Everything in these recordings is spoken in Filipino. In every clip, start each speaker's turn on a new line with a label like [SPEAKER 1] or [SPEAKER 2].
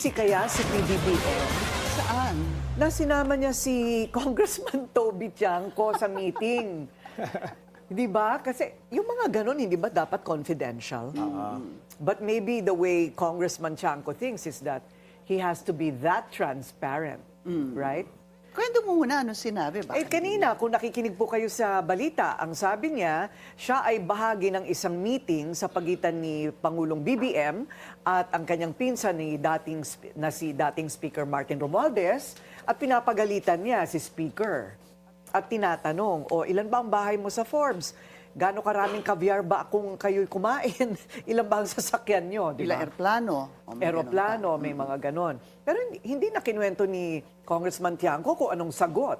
[SPEAKER 1] Kaya si PBBM,
[SPEAKER 2] Saan?
[SPEAKER 1] na sinama niya si Congressman Toby Tiangco sa meeting. Di ba? Kasi yung mga ganun, hindi ba dapat confidential? But maybe the way Congressman Tiangco thinks is that he has to be that transparent, right?
[SPEAKER 2] Kwento mo muna ano sinabi ba?
[SPEAKER 1] Kanina, kung nakikinig po kayo sa balita, ang sabi niya, siya ay bahagi ng isang meeting sa pagitan ni Pangulong BBM at ang kanyang pinsan ni dating Speaker Martin Romualdez at pinapagalitan niya si Speaker. At tinatanong, ilan ba ang bahay mo sa Forbes? Gaano karaming caviar ba kung kayo'y kumain? Ilan ba ang sasakyan nyo? Diba?
[SPEAKER 2] Eroplano.
[SPEAKER 1] Eroplano, may mga ganon. Pero hindi na kinuwento ni Congressman Tiangco kung anong sagot.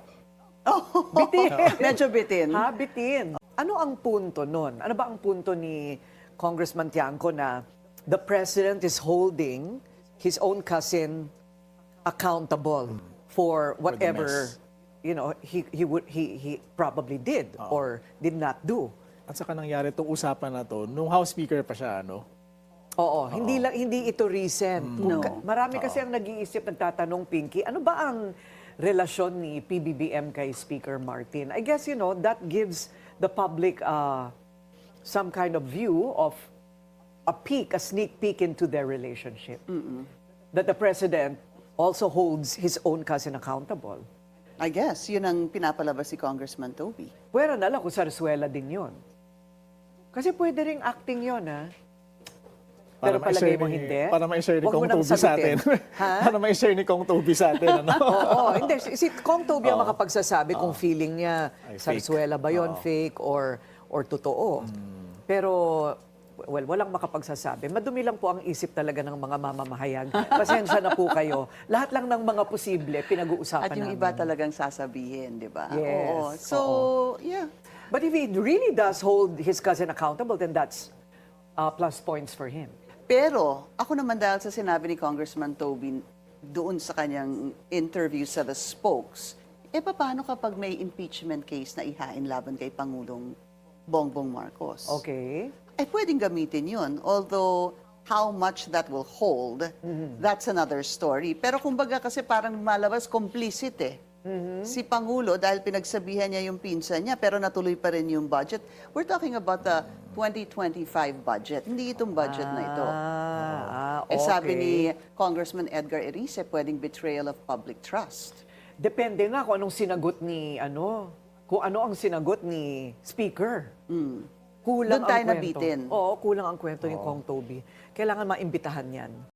[SPEAKER 1] Bitin.
[SPEAKER 2] Medyo bitin.
[SPEAKER 1] Ha, bitin. Ano ang punto nun? Ano ba ang punto ni Congressman Tiangco na the President is holding his own cousin accountable for whatever he probably did or did not do?
[SPEAKER 3] At saka nangyari itong usapan na to, nung House Speaker pa siya, ano?
[SPEAKER 1] Oo, hindi ito recent.
[SPEAKER 2] No.
[SPEAKER 1] Marami kasi ang nag-iisip, nagtatanong, Pinky, ano ba ang relasyon ni PBBM kay Speaker Martin? I guess, that gives the public some kind of view of a sneak peek into their relationship. That the President also holds his own cousin accountable.
[SPEAKER 2] I guess, yun ang pinapalabas si Congressman Toby.
[SPEAKER 1] Pwera na lang kung sarsuela din yun. Kasi pwede ring acting yun, ha? Pero palagay mo hindi?
[SPEAKER 3] Para ma-share ni
[SPEAKER 1] Huwag mo
[SPEAKER 3] Kong
[SPEAKER 1] nang
[SPEAKER 3] Toby sa atin.
[SPEAKER 1] sagutin. Ha?
[SPEAKER 3] Para ma-share ni Kong Toby sa atin, ano?
[SPEAKER 1] Oo, hindi. Si Kong Toby ang makapagsasabi kung feeling niya
[SPEAKER 3] Ay, fake.
[SPEAKER 1] sarsuela ba yun, fake or totoo. Pero, walang makapagsasabi. Madumi lang po ang isip talaga ng mga mamamahayag. Pasensya na po kayo. Lahat lang ng mga posible, pinag-uusapan
[SPEAKER 2] At yung
[SPEAKER 1] namin.
[SPEAKER 2] iba talagang sasabihin, di ba?
[SPEAKER 1] Yes,
[SPEAKER 2] Oo. So, yeah.
[SPEAKER 1] But if he really does hold his cousin accountable, then that's plus points for him.
[SPEAKER 2] Pero, ako naman dahil sa sinabi ni Congressman Toby doon sa kanyang interview sa The Spokes, paano kapag may impeachment case na ihain laban kay Pangulong Bongbong Marcos?
[SPEAKER 1] Okay.
[SPEAKER 2] Pwedeng gamitin yun. Although, how much that will hold, that's another story. Pero kumbaga kasi parang malabas complicit si Pangulo dahil pinagsabihan niya yung pinsan niya pero natuloy pa rin yung budget. We're talking about the 2025 budget. Hindi itong budget na ito.
[SPEAKER 1] Okay.
[SPEAKER 2] Sabi ni Congressman Edgar Erice, pwedeng betrayal of public trust.
[SPEAKER 1] Depende nga kung anong sinagot ni kung ano ang sinagot ni Speaker. Kulang
[SPEAKER 2] Doon tayo
[SPEAKER 1] ang kwento.
[SPEAKER 2] nabitin.
[SPEAKER 1] Oo, kulang ang kwento ni Kong Toby. Kailangan maimbitahan yan.